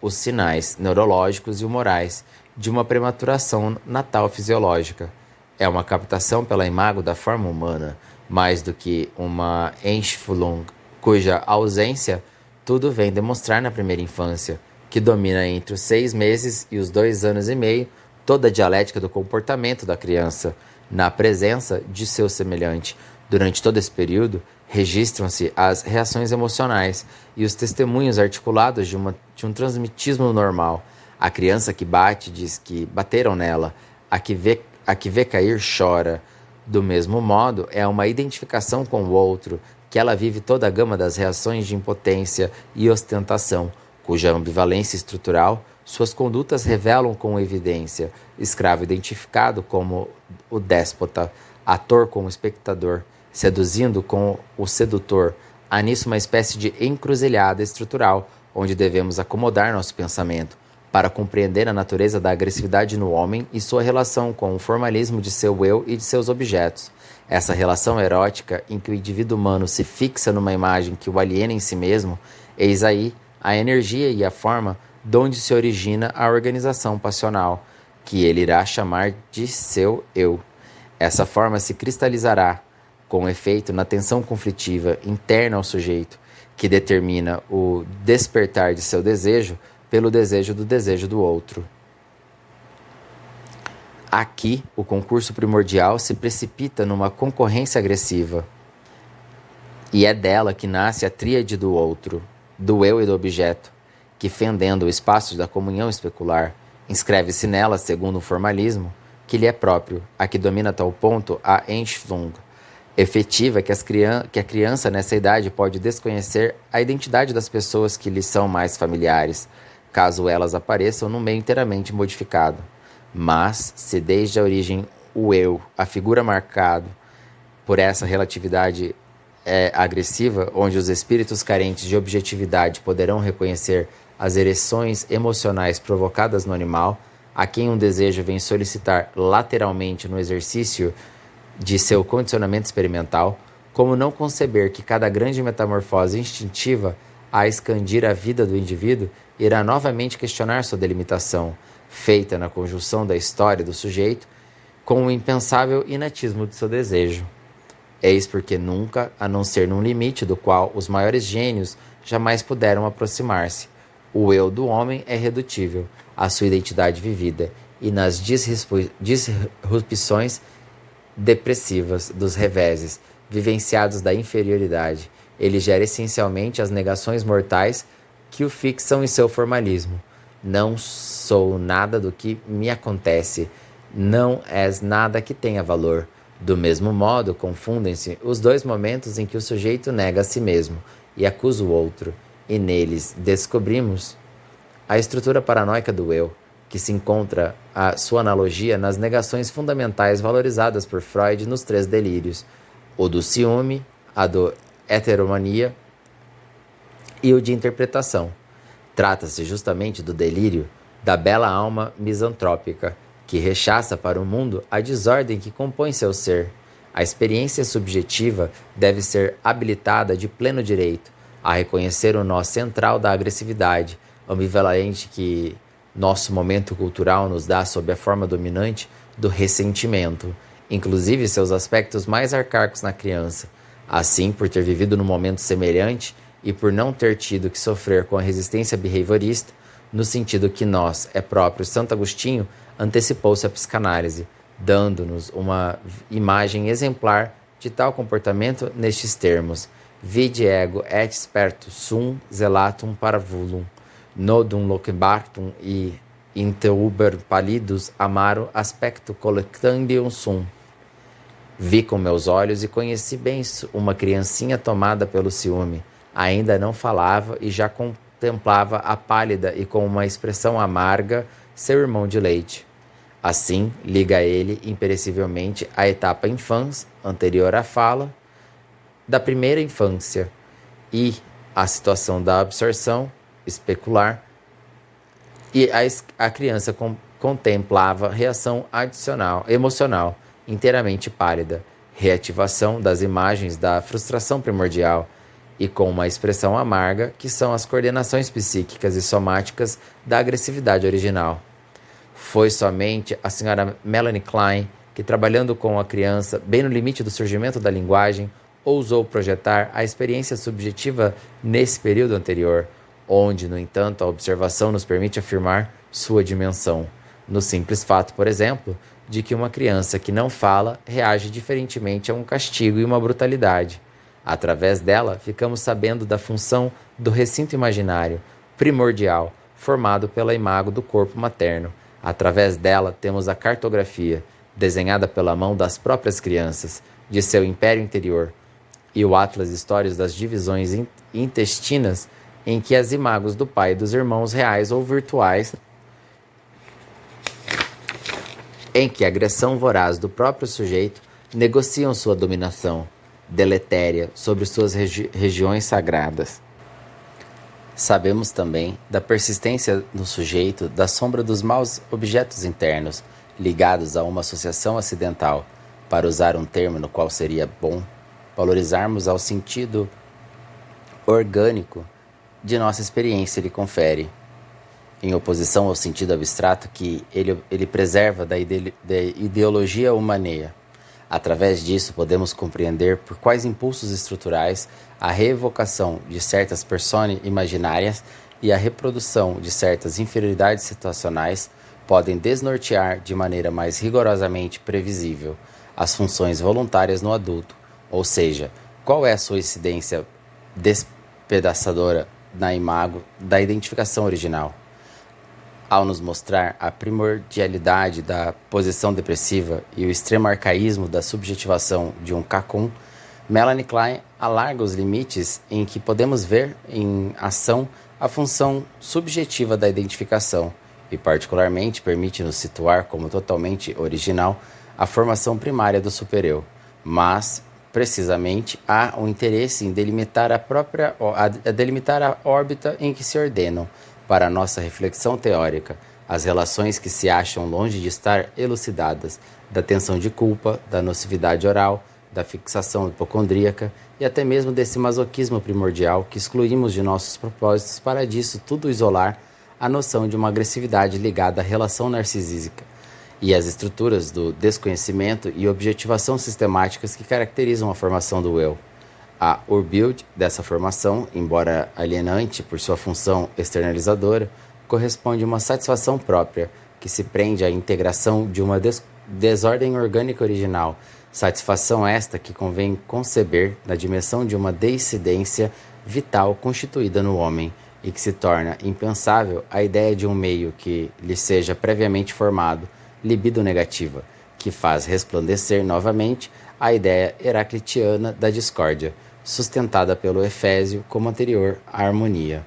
os sinais neurológicos e morais de uma prematuração natal fisiológica. É uma captação pela imago da forma humana, mais do que uma Einfühlung, cuja ausência tudo vem demonstrar na primeira infância, que domina entre os 6 meses e os 2 anos e meio toda a dialética do comportamento da criança, na presença de seu semelhante. Durante todo esse período, registram-se as reações emocionais e os testemunhos articulados de um transmitismo normal. A criança que bate diz que bateram nela, a que vê cair chora. Do mesmo modo, é uma identificação com o outro, que ela vive toda a gama das reações de impotência e ostentação, cuja ambivalência estrutural Suas condutas revelam com evidência escravo identificado como o déspota, ator como espectador, seduzindo com o sedutor. Há nisso uma espécie de encruzilhada estrutural, onde devemos acomodar nosso pensamento, para compreender a natureza da agressividade no homem e sua relação com o formalismo de seu eu e de seus objetos. Essa relação erótica em que o indivíduo humano se fixa numa imagem que o aliena em si mesmo, eis aí a energia e a forma donde se origina a organização passional, que ele irá chamar de seu eu. Essa forma se cristalizará, com efeito, na tensão conflitiva interna ao sujeito, que determina o despertar de seu desejo pelo desejo do outro. Aqui, o concurso primordial se precipita numa concorrência agressiva, e é dela que nasce a tríade do outro, do eu e do objeto, que, fendendo o espaço da comunhão especular, inscreve-se nela, segundo o formalismo, que lhe é próprio, a que domina a tal ponto a Entschlung, efetiva que a criança nessa idade pode desconhecer a identidade das pessoas que lhe são mais familiares, caso elas apareçam num meio inteiramente modificado. Mas, se desde a origem o eu, a figura marcado por essa relatividade agressiva, onde os espíritos carentes de objetividade poderão reconhecer as ereções emocionais provocadas no animal, a quem um desejo vem solicitar lateralmente no exercício de seu condicionamento experimental, como não conceber que cada grande metamorfose instintiva a expandir a vida do indivíduo irá novamente questionar sua delimitação, feita na conjunção da história do sujeito com o impensável inatismo de seu desejo. Eis porque nunca, a não ser num limite do qual os maiores gênios jamais puderam aproximar-se, o eu do homem é redutível à sua identidade vivida, e nas disrupções depressivas dos reveses, vivenciados da inferioridade, ele gera essencialmente as negações mortais que o fixam em seu formalismo. Não sou nada do que me acontece, não és nada que tenha valor. Do mesmo modo, confundem-se os dois momentos em que o sujeito nega a si mesmo e acusa o outro, e neles descobrimos a estrutura paranoica do eu, que se encontra a sua analogia nas negações fundamentais valorizadas por Freud nos 3 delírios, o do ciúme, a do heteromania e o de interpretação. Trata-se justamente do delírio da bela alma misantrópica, que rechaça para o mundo a desordem que compõe seu ser. A experiência subjetiva deve ser habilitada de pleno direito a reconhecer o nó central da agressividade, ambivalente que nosso momento cultural nos dá sob a forma dominante do ressentimento, inclusive seus aspectos mais arcaicos na criança. Assim, por ter vivido num momento semelhante e por não ter tido que sofrer com a resistência behaviorista, no sentido que nós, é próprio Santo Agostinho, antecipou-se à psicanálise, dando-nos uma imagem exemplar de tal comportamento nestes termos: vide ego et spertus sum zelatum parvulum, nodum loquebartum e inteuber pallidus amaro aspecto collectandium sum. Vi com meus olhos e conheci bem uma criancinha tomada pelo ciúme. Ainda não falava e já contemplava a pálida e com uma expressão amarga seu irmão de leite. Assim, liga ele imperecivelmente a etapa infância, anterior à fala, da primeira infância, e a situação da absorção especular, e a criança contemplava reação adicional, emocional, inteiramente pálida, reativação das imagens da frustração primordial, e com uma expressão amarga, que são as coordenações psíquicas e somáticas da agressividade original. Foi somente a senhora Melanie Klein que, trabalhando com a criança, bem no limite do surgimento da linguagem, ousou projetar a experiência subjetiva nesse período anterior, onde, no entanto, a observação nos permite afirmar sua dimensão, no simples fato, por exemplo, de que uma criança que não fala reage diferentemente a um castigo e uma brutalidade. Através dela, ficamos sabendo da função do recinto imaginário, primordial, formado pela imago do corpo materno. Através dela, temos a cartografia, desenhada pela mão das próprias crianças, de seu império interior, e o atlas histórico das divisões intestinas, em que as imagos do pai e dos irmãos reais ou virtuais em que a agressão voraz do próprio sujeito negociam sua dominação deletéria sobre suas regiões sagradas. Sabemos também da persistência no sujeito da sombra dos maus objetos internos, ligados a uma associação acidental, para usar um termo no qual seria bom valorizarmos ao sentido orgânico de nossa experiência lhe confere, em oposição ao sentido abstrato que ele preserva da ideologia humaneia. Através disso, podemos compreender por quais impulsos estruturais a reevocação de certas personas imaginárias e a reprodução de certas inferioridades situacionais podem desnortear de maneira mais rigorosamente previsível as funções voluntárias no adulto, ou seja, qual é a sua incidência despedaçadora na imago da identificação original. Ao nos mostrar a primordialidade da posição depressiva e o extremo arcaísmo da subjetivação de um cacum, Melanie Klein alarga os limites em que podemos ver em ação a função subjetiva da identificação e, particularmente, permite-nos situar como totalmente original a formação primária do supereu. Mas, precisamente, há um interesse em delimitar a órbita em que se ordenam, para a nossa reflexão teórica, as relações que se acham longe de estar elucidadas, da tensão de culpa, da nocividade oral, da fixação hipocondríaca e até mesmo desse masoquismo primordial que excluímos de nossos propósitos para disso tudo isolar a noção de uma agressividade ligada à relação narcisística e às estruturas do desconhecimento e objetivação sistemáticas que caracterizam a formação do eu. A Urbild dessa formação, embora alienante por sua função externalizadora, corresponde a uma satisfação própria, que se prende à integração de uma desordem orgânica original, satisfação esta que convém conceber na dimensão de uma deiscência vital constituída no homem, e que se torna impensável a ideia de um meio que lhe seja previamente formado, libido negativa, que faz resplandecer novamente a ideia heraclitiana da discórdia, sustentada pelo Efésio como anterior à harmonia.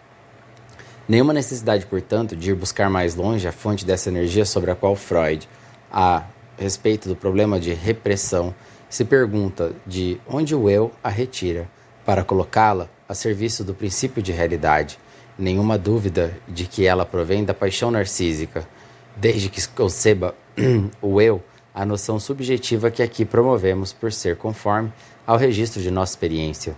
Nenhuma necessidade, portanto, de ir buscar mais longe a fonte dessa energia sobre a qual Freud, a respeito do problema de repressão, se pergunta de onde o eu a retira, para colocá-la a serviço do princípio de realidade. Nenhuma dúvida de que ela provém da paixão narcísica, desde que conceba o eu, a noção subjetiva que aqui promovemos por ser conforme ao registro de nossa experiência.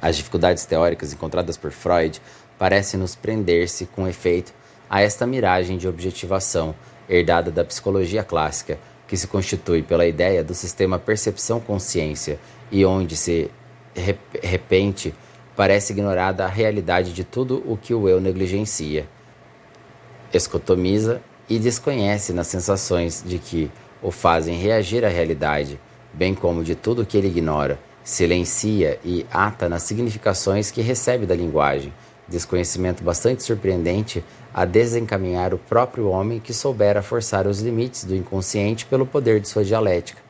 As dificuldades teóricas encontradas por Freud parecem nos prender-se com efeito a esta miragem de objetivação herdada da psicologia clássica, que se constitui pela ideia do sistema percepção-consciência e onde se repente parece ignorada a realidade de tudo o que o eu negligencia, escotomiza e desconhece nas sensações de que o fazem reagir à realidade, bem como de tudo o que ele ignora, silencia e ata nas significações que recebe da linguagem, desconhecimento bastante surpreendente a desencaminhar o próprio homem que soubera forçar os limites do inconsciente pelo poder de sua dialética.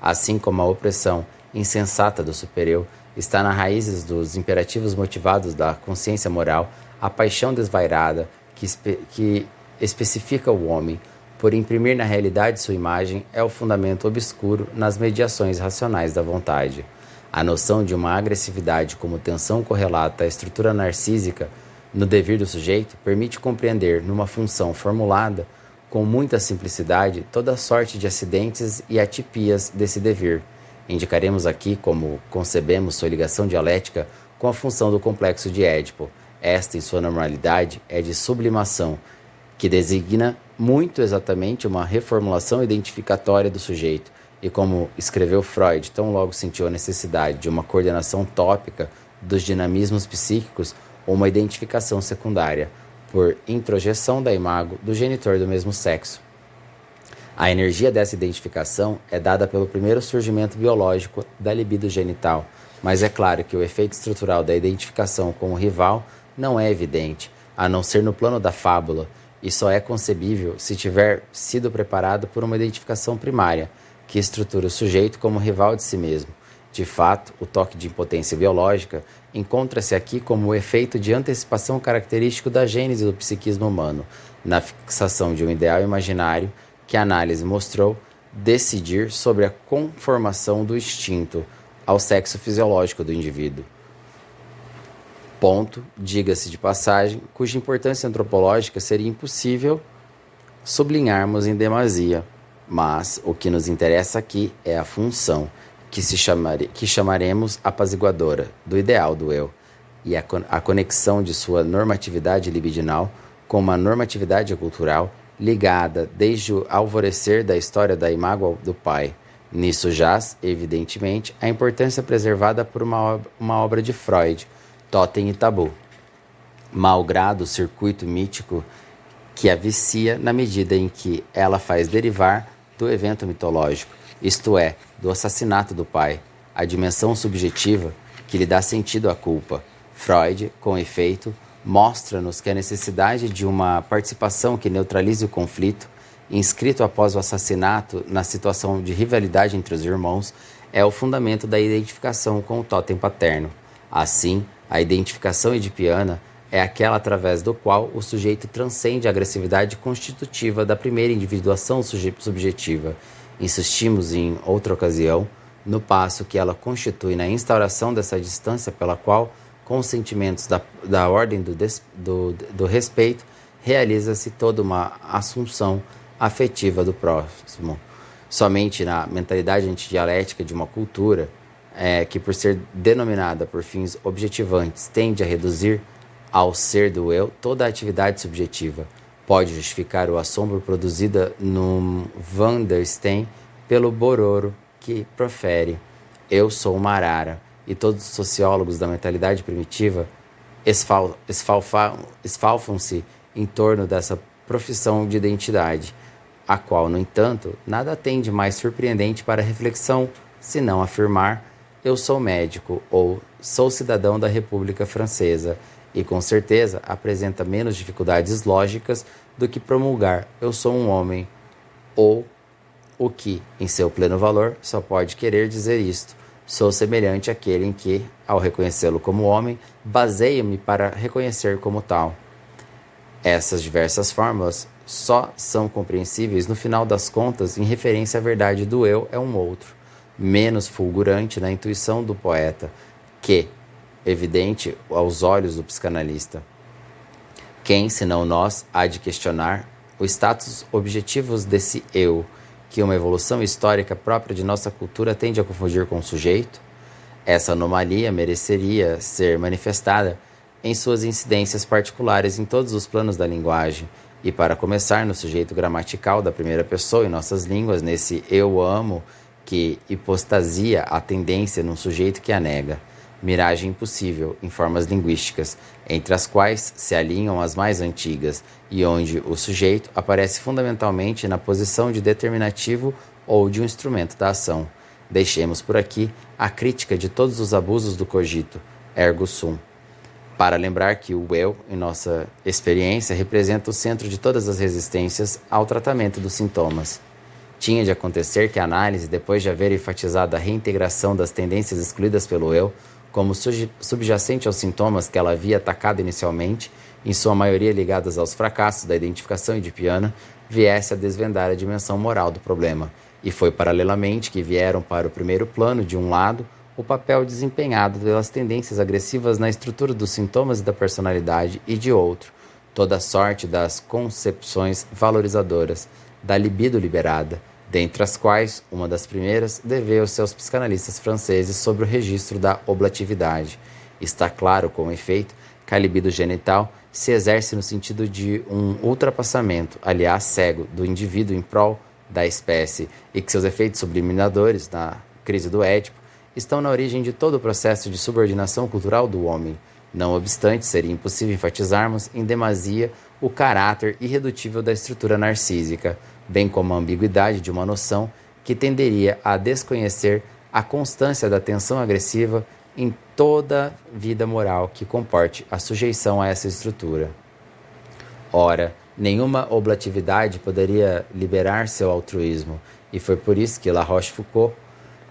Assim como a opressão insensata do supereu está nas raízes dos imperativos motivados da consciência moral, a paixão desvairada que especifica o homem, por imprimir na realidade sua imagem, é o fundamento obscuro nas mediações racionais da vontade. A noção de uma agressividade como tensão correlata à estrutura narcísica no devir do sujeito permite compreender, numa função formulada com muita simplicidade, toda a sorte de acidentes e atipias desse devir. Indicaremos aqui como concebemos sua ligação dialética com a função do complexo de Édipo. Esta, em sua normalidade, é de sublimação, que designa muito exatamente uma reformulação identificatória do sujeito, e como escreveu Freud, tão logo sentiu a necessidade de uma coordenação tópica dos dinamismos psíquicos ou uma identificação secundária, por introjeção da imago do genitor do mesmo sexo. A energia dessa identificação é dada pelo primeiro surgimento biológico da libido genital, mas é claro que o efeito estrutural da identificação com o rival não é evidente, a não ser no plano da fábula, e só é concebível se tiver sido preparado por uma identificação primária, que estrutura o sujeito como rival de si mesmo. De fato, o toque de impotência biológica encontra-se aqui como o efeito de antecipação característico da gênese do psiquismo humano, na fixação de um ideal imaginário que a análise mostrou decidir sobre a conformação do instinto ao sexo fisiológico do indivíduo. Ponto, diga-se de passagem, cuja importância antropológica seria impossível sublinharmos em demasia, mas o que nos interessa aqui é a função, que chamaremos apaziguadora, do ideal do eu, e a conexão de sua normatividade libidinal com uma normatividade cultural ligada desde o alvorecer da história da imago do pai. Nisso jaz, evidentemente, a importância preservada por uma obra de Freud, Totem e Tabu, malgrado o circuito mítico que a vicia na medida em que ela faz derivar do evento mitológico, isto é, do assassinato do pai, a dimensão subjetiva que lhe dá sentido à culpa. Freud, com efeito, mostra-nos que a necessidade de uma participação que neutralize o conflito, inscrito após o assassinato na situação de rivalidade entre os irmãos, é o fundamento da identificação com o totem paterno. Assim, a identificação edipiana é aquela através do qual o sujeito transcende a agressividade constitutiva da primeira individuação subjetiva. Insistimos em outra ocasião, no passo que ela constitui na instauração dessa distância pela qual, com os sentimentos da ordem do respeito, realiza-se toda uma assunção afetiva do próximo. Somente na mentalidade antidialética de uma cultura, que por ser denominada por fins objetivantes, tende a reduzir ao ser do eu toda a atividade subjetiva, pode justificar o assombro produzido no Van der Steen pelo bororo que profere "eu sou uma arara", e todos os sociólogos da mentalidade primitiva esfalfam-se em torno dessa profissão de identidade, a qual, no entanto, nada tem de mais surpreendente para a reflexão, senão afirmar "eu sou médico" ou "sou cidadão da República Francesa", e com certeza apresenta menos dificuldades lógicas do que promulgar "eu sou um homem", ou o que, em seu pleno valor, só pode querer dizer isto: sou semelhante àquele em que, ao reconhecê-lo como homem, baseio-me para reconhecer como tal. Essas diversas fórmulas só são compreensíveis no final das contas em referência à verdade do eu é um outro, menos fulgurante na intuição do poeta, que, evidente aos olhos do psicanalista. Quem, senão nós, há de questionar o status objetivos desse eu, que uma evolução histórica própria de nossa cultura tende a confundir com o sujeito? Essa anomalia mereceria ser manifestada em suas incidências particulares em todos os planos da linguagem, e para começar no sujeito gramatical da primeira pessoa em nossas línguas, nesse eu amo que hipostasia a tendência num sujeito que a nega. Miragem impossível em formas linguísticas, entre as quais se alinham as mais antigas, e onde o sujeito aparece fundamentalmente na posição de determinativo ou de um instrumento da ação. Deixemos por aqui a crítica de todos os abusos do cogito, ergo sum, para lembrar que o eu, em nossa experiência, representa o centro de todas as resistências ao tratamento dos sintomas. Tinha de acontecer que a análise, depois de haver enfatizado a reintegração das tendências excluídas pelo eu, como subjacente aos sintomas que ela havia atacado inicialmente, em sua maioria ligadas aos fracassos da identificação edipiana, viesse a desvendar a dimensão moral do problema. E foi paralelamente que vieram para o primeiro plano, de um lado, o papel desempenhado pelas tendências agressivas na estrutura dos sintomas e da personalidade, e de outro, toda a sorte das concepções valorizadoras, da libido liberada, dentre as quais, uma das primeiras, deveu-se aos psicanalistas franceses sobre o registro da oblatividade. Está claro, com efeito, que a libido genital se exerce no sentido de um ultrapassamento, aliás cego, do indivíduo em prol da espécie, e que seus efeitos subliminadores, na crise do Édipo, estão na origem de todo o processo de subordinação cultural do homem. Não obstante, seria impossível enfatizarmos em demasia o caráter irredutível da estrutura narcísica, bem como a ambiguidade de uma noção que tenderia a desconhecer a constância da tensão agressiva em toda vida moral que comporte a sujeição a essa estrutura. Ora, nenhuma oblatividade poderia liberar seu altruísmo, e foi por isso que La Rochefoucauld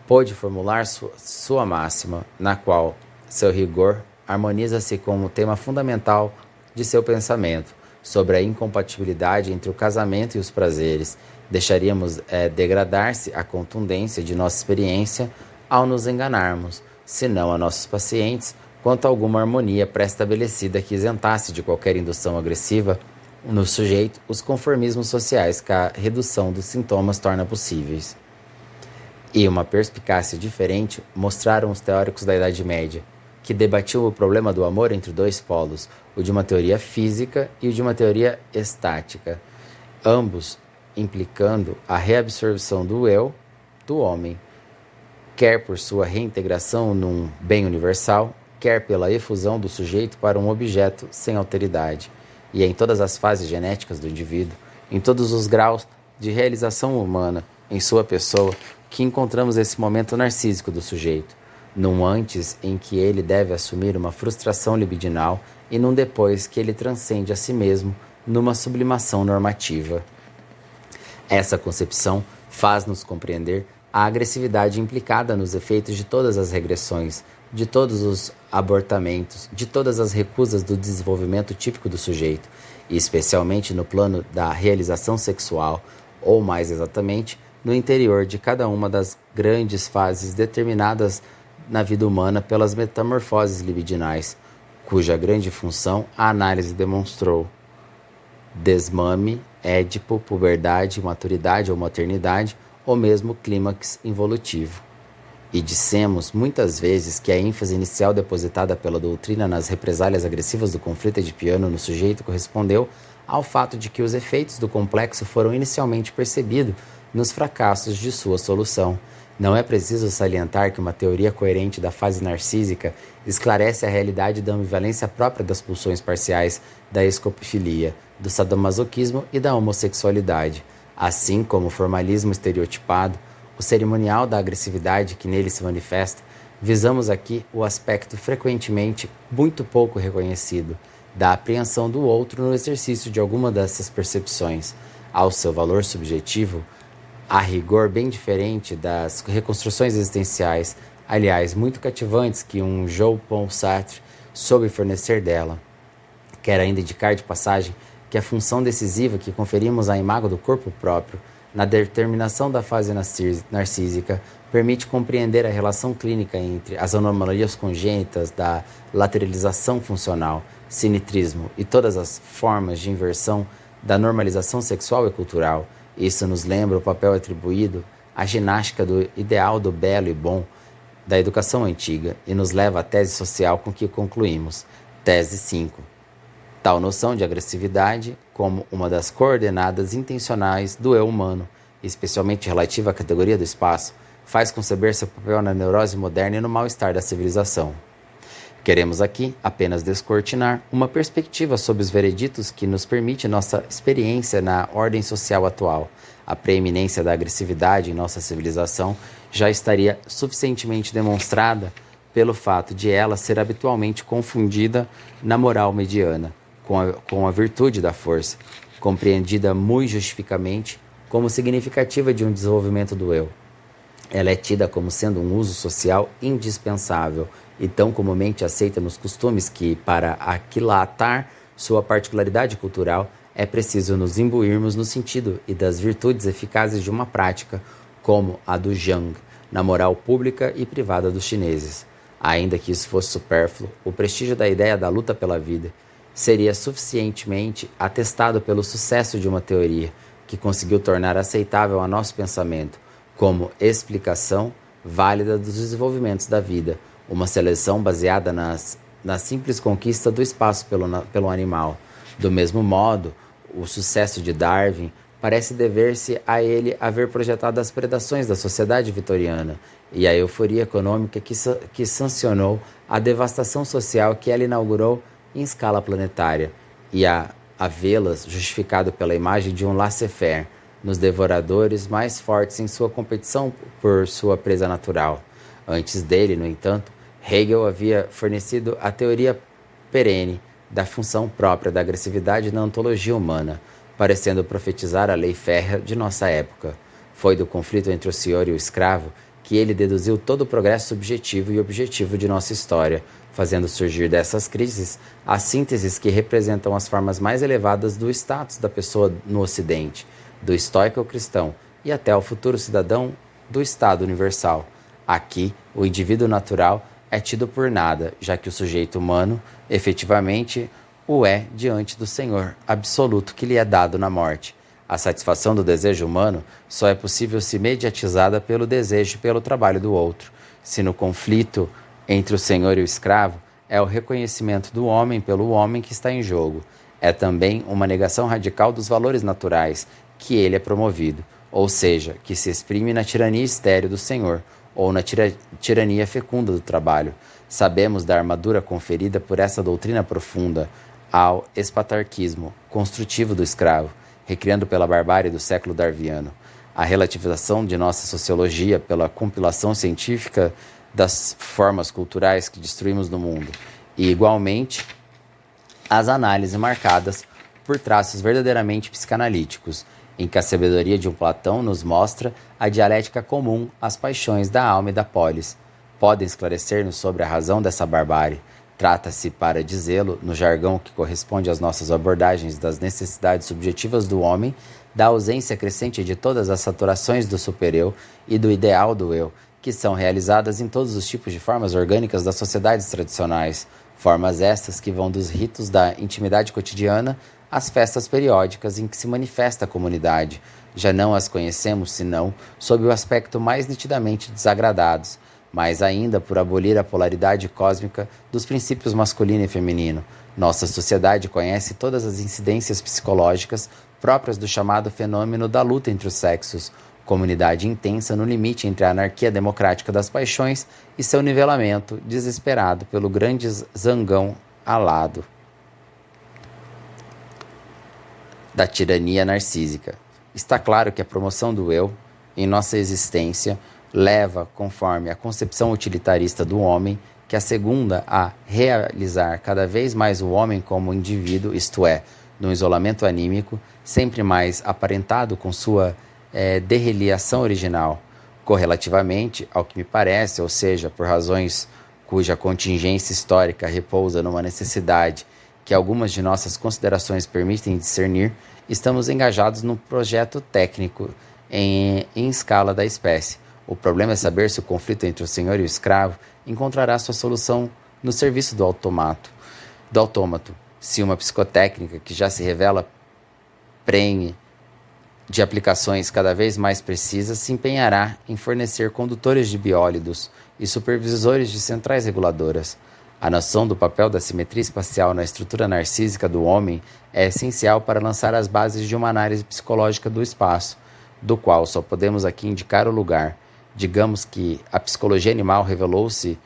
pôde formular sua máxima, na qual seu rigor harmoniza-se com o tema fundamental de seu pensamento, sobre a incompatibilidade entre o casamento e os prazeres, Deixaríamos degradar-se a contundência de nossa experiência ao nos enganarmos, se não a nossos pacientes, quanto a alguma harmonia pré-estabelecida que isentasse de qualquer indução agressiva no sujeito os conformismos sociais que a redução dos sintomas torna possíveis. E uma perspicácia diferente mostraram os teóricos da Idade Média, que debatiam o problema do amor entre dois polos, o de uma teoria física e o de uma teoria estática, ambos implicando a reabsorção do eu do homem, quer por sua reintegração num bem universal, quer pela efusão do sujeito para um objeto sem alteridade, e em todas as fases genéticas do indivíduo, em todos os graus de realização humana em sua pessoa, que encontramos esse momento narcísico do sujeito, num antes em que ele deve assumir uma frustração libidinal e num depois que ele transcende a si mesmo numa sublimação normativa. Essa concepção faz-nos compreender a agressividade implicada nos efeitos de todas as regressões, de todos os abortamentos, de todas as recusas do desenvolvimento típico do sujeito, e especialmente no plano da realização sexual, ou mais exatamente, no interior de cada uma das grandes fases determinadas na vida humana pelas metamorfoses libidinais, cuja grande função a análise demonstrou. Desmame, édipo, puberdade, maturidade ou maternidade, ou mesmo clímax involutivo. E dissemos muitas vezes que a ênfase inicial depositada pela doutrina nas represálias agressivas do conflito edipiano no sujeito correspondeu ao fato de que os efeitos do complexo foram inicialmente percebidos nos fracassos de sua solução. Não é preciso salientar que uma teoria coerente da fase narcísica esclarece a realidade da ambivalência própria das pulsões parciais, da escopofilia, do sadomasoquismo e da homossexualidade, assim como o formalismo estereotipado, o cerimonial da agressividade que nele se manifesta. Visamos aqui o aspecto frequentemente muito pouco reconhecido da apreensão do outro no exercício de alguma dessas percepções, ao seu valor subjetivo, a rigor bem diferente das reconstruções existenciais, aliás, muito cativantes que um Jean-Paul Sartre soube fornecer dela. Quero ainda indicar de passagem que a função decisiva que conferimos à imago do corpo próprio na determinação da fase narcísica permite compreender a relação clínica entre as anomalias congênitas da lateralização funcional, sinitrismo e todas as formas de inversão da normalização sexual e cultural. Isso nos lembra o papel atribuído à ginástica do ideal do belo e bom da educação antiga e nos leva à tese social com que concluímos. Tese 5. Tal noção de agressividade, como uma das coordenadas intencionais do eu humano, especialmente relativa à categoria do espaço, faz conceber seu papel na neurose moderna e no mal-estar da civilização. Queremos aqui apenas descortinar uma perspectiva sobre os vereditos que nos permite nossa experiência na ordem social atual. A preeminência da agressividade em nossa civilização já estaria suficientemente demonstrada pelo fato de ela ser habitualmente confundida na moral mediana, com a virtude da força, compreendida muito justificamente como significativa de um desenvolvimento do eu. Ela é tida como sendo um uso social indispensável e tão comumente aceita nos costumes que, para aquilatar sua particularidade cultural, é preciso nos imbuirmos no sentido e das virtudes eficazes de uma prática, como a do Zhang, na moral pública e privada dos chineses. Ainda que isso fosse supérfluo, o prestígio da ideia da luta pela vida seria suficientemente atestado pelo sucesso de uma teoria que conseguiu tornar aceitável a nosso pensamento como explicação válida dos desenvolvimentos da vida, uma seleção baseada na simples conquista do espaço pelo animal. Do mesmo modo, o sucesso de Darwin parece dever-se a ele haver projetado as predações da sociedade vitoriana e a euforia econômica que sancionou a devastação social que ela inaugurou em escala planetária, e a vê-las justificado pela imagem de um laissez-faire nos devoradores mais fortes em sua competição por sua presa natural. Antes dele, no entanto, Hegel havia fornecido a teoria perene da função própria da agressividade na ontologia humana, parecendo profetizar a lei férrea de nossa época. Foi do conflito entre o senhor e o escravo que ele deduziu todo o progresso subjetivo e objetivo de nossa história, fazendo surgir dessas crises as sínteses que representam as formas mais elevadas do status da pessoa no Ocidente, do estoico ao cristão e até ao futuro cidadão do Estado universal. Aqui, o indivíduo natural é tido por nada, já que o sujeito humano, efetivamente, o é diante do Senhor absoluto que lhe é dado na morte. A satisfação do desejo humano só é possível se mediatizada pelo desejo e pelo trabalho do outro. Se no conflito entre o senhor e o escravo, é o reconhecimento do homem pelo homem que está em jogo. É também uma negação radical dos valores naturais que ele é promovido, ou seja, que se exprime na tirania estéril do senhor ou na tirania fecunda do trabalho. Sabemos da armadura conferida por essa doutrina profunda ao espatarquismo construtivo do escravo, recriando pela barbárie do século darwiniano. A relativização de nossa sociologia pela compilação científica das formas culturais que destruímos no mundo, e, igualmente, as análises marcadas por traços verdadeiramente psicanalíticos, em que a sabedoria de um Platão nos mostra a dialética comum às paixões da alma e da polis. Podem esclarecer-nos sobre a razão dessa barbárie. Trata-se, para dizê-lo, no jargão que corresponde às nossas abordagens das necessidades subjetivas do homem, da ausência crescente de todas as saturações do supereu e do ideal do eu, que são realizadas em todos os tipos de formas orgânicas das sociedades tradicionais, formas estas que vão dos ritos da intimidade cotidiana às festas periódicas em que se manifesta a comunidade. Já não as conhecemos senão sob o aspecto mais nitidamente desagradados, mas ainda por abolir a polaridade cósmica dos princípios masculino e feminino. Nossa sociedade conhece todas as incidências psicológicas próprias do chamado fenômeno da luta entre os sexos, comunidade intensa no limite entre a anarquia democrática das paixões e seu nivelamento desesperado pelo grande zangão alado da tirania narcísica. Está claro que a promoção do eu em nossa existência leva, conforme a concepção utilitarista do homem, que a segunda a realizar cada vez mais o homem como indivíduo, isto é, no isolamento anímico, sempre mais aparentado com sua derreliação original, correlativamente ao que me parece, ou seja, por razões cuja contingência histórica repousa numa necessidade que algumas de nossas considerações permitem discernir, estamos engajados num projeto técnico em escala da espécie. O problema é saber se o conflito entre o senhor e o escravo encontrará sua solução no serviço do autômato, se uma psicotécnica que já se revela prenhe de aplicações cada vez mais precisas se empenhará em fornecer condutores de biólidos e supervisores de centrais reguladoras. A noção do papel da simetria espacial na estrutura narcísica do homem é essencial para lançar as bases de uma análise psicológica do espaço, do qual só podemos aqui indicar o lugar. Digamos que a psicologia animal revelou-se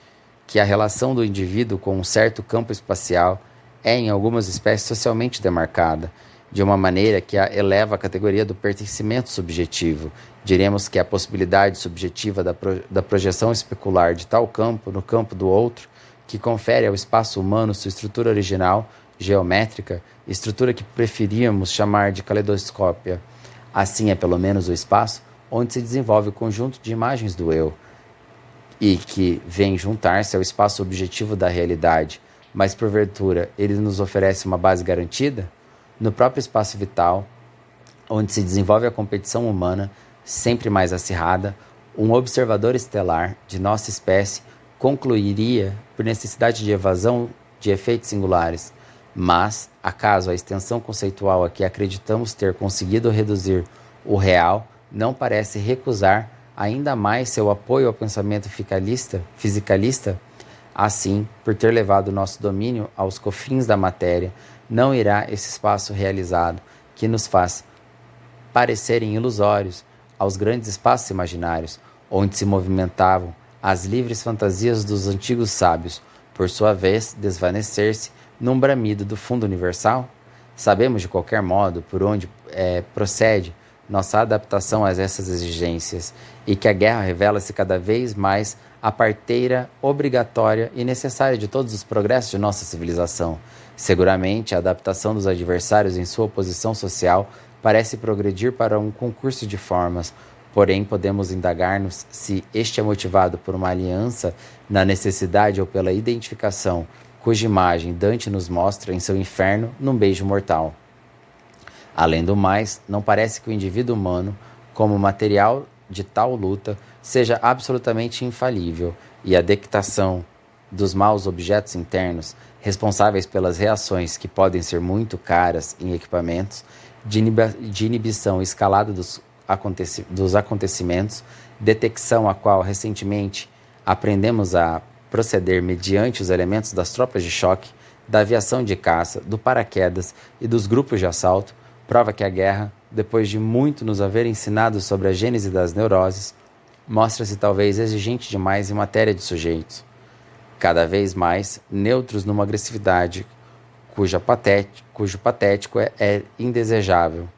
que a relação do indivíduo com um certo campo espacial é, em algumas espécies, socialmente demarcada, de uma maneira que a eleva à categoria do pertencimento subjetivo. Diremos que a possibilidade subjetiva da projeção especular de tal campo no campo do outro, que confere ao espaço humano sua estrutura original, geométrica, estrutura que preferíamos chamar de caleidoscópia. Assim é pelo menos o espaço onde se desenvolve o conjunto de imagens do eu, e que vem juntar-se ao espaço objetivo da realidade, mas porventura ele nos oferece uma base garantida? No próprio espaço vital, onde se desenvolve a competição humana, sempre mais acirrada, um observador estelar de nossa espécie concluiria por necessidade de evasão de efeitos singulares. Mas, acaso a extensão conceitual a que acreditamos ter conseguido reduzir o real não parece recusar ainda mais seu apoio ao pensamento fisicalista, assim, por ter levado nosso domínio aos confins da matéria, não irá esse espaço realizado, que nos faz parecerem ilusórios, aos grandes espaços imaginários, onde se movimentavam as livres fantasias dos antigos sábios, por sua vez desvanecer-se num bramido do fundo universal? Sabemos de qualquer modo por onde procede nossa adaptação a essas exigências, e que a guerra revela-se cada vez mais a parteira obrigatória e necessária de todos os progressos de nossa civilização. Seguramente, a adaptação dos adversários em sua posição social parece progredir para um concurso de formas, porém podemos indagar-nos se este é motivado por uma aliança na necessidade ou pela identificação, cuja imagem Dante nos mostra em seu inferno num beijo mortal. Além do mais, não parece que o indivíduo humano, como material de tal luta, seja absolutamente infalível, e a detectação dos maus objetos internos, responsáveis pelas reações que podem ser muito caras em equipamentos, de inibição escalada dos acontecimentos, detecção a qual recentemente aprendemos a proceder mediante os elementos das tropas de choque, da aviação de caça, do paraquedas e dos grupos de assalto, prova que a guerra, depois de muito nos haver ensinado sobre a gênese das neuroses, mostra-se talvez exigente demais em matéria de sujeitos, cada vez mais neutros numa agressividade cujo patético é indesejável.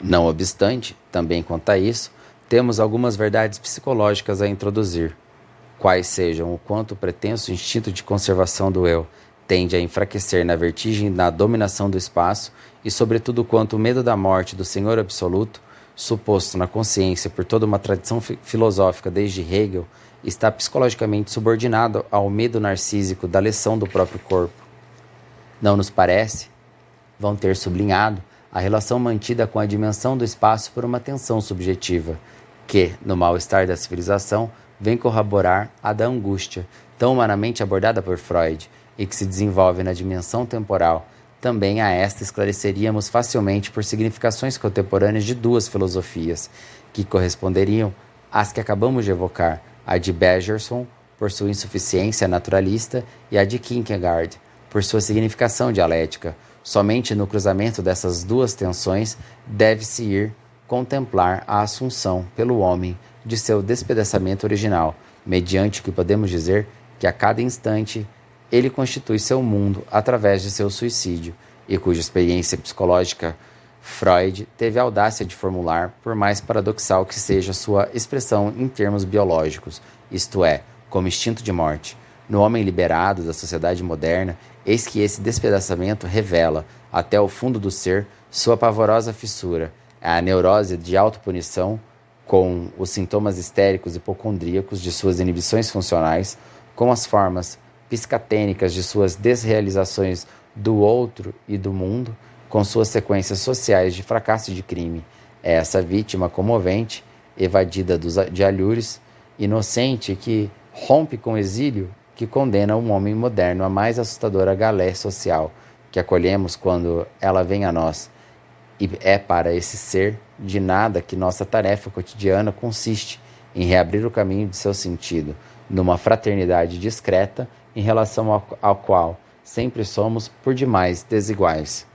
Não obstante, também quanto a isso, temos algumas verdades psicológicas a introduzir, quais sejam o quanto o pretenso instinto de conservação do eu tende a enfraquecer na vertigem da dominação do espaço e, sobretudo, quanto o medo da morte do Senhor Absoluto, suposto na consciência por toda uma tradição filosófica desde Hegel, está psicologicamente subordinado ao medo narcísico da leção do próprio corpo. Não nos parece, vão ter sublinhado, a relação mantida com a dimensão do espaço por uma tensão subjetiva, que, no mal-estar da civilização, vem corroborar a da angústia, tão humanamente abordada por Freud, e que se desenvolve na dimensão temporal. Também a esta esclareceríamos facilmente por significações contemporâneas de duas filosofias, que corresponderiam às que acabamos de evocar, a de Bergson, por sua insuficiência naturalista, e a de Kierkegaard, por sua significação dialética. Somente no cruzamento dessas duas tensões deve-se ir contemplar a assunção pelo homem de seu despedaçamento original, mediante o que podemos dizer que a cada instante ele constitui seu mundo através de seu suicídio, e cuja experiência psicológica Freud teve a audácia de formular, por mais paradoxal que seja sua expressão em termos biológicos, isto é, como instinto de morte. No homem liberado da sociedade moderna, eis que esse despedaçamento revela, até o fundo do ser, sua pavorosa fissura, a neurose de autopunição, com os sintomas histéricos e hipocondríacos de suas inibições funcionais, com as formas psicatênicas de suas desrealizações do outro e do mundo, com suas sequências sociais de fracasso e de crime. É essa vítima comovente, evadida de alhures, inocente que rompe com o exílio, que condena um homem moderno à mais assustadora galé social, que acolhemos quando ela vem a nós. E é para esse ser de nada que nossa tarefa cotidiana consiste em reabrir o caminho de seu sentido, numa fraternidade discreta em relação ao qual sempre somos por demais desiguais.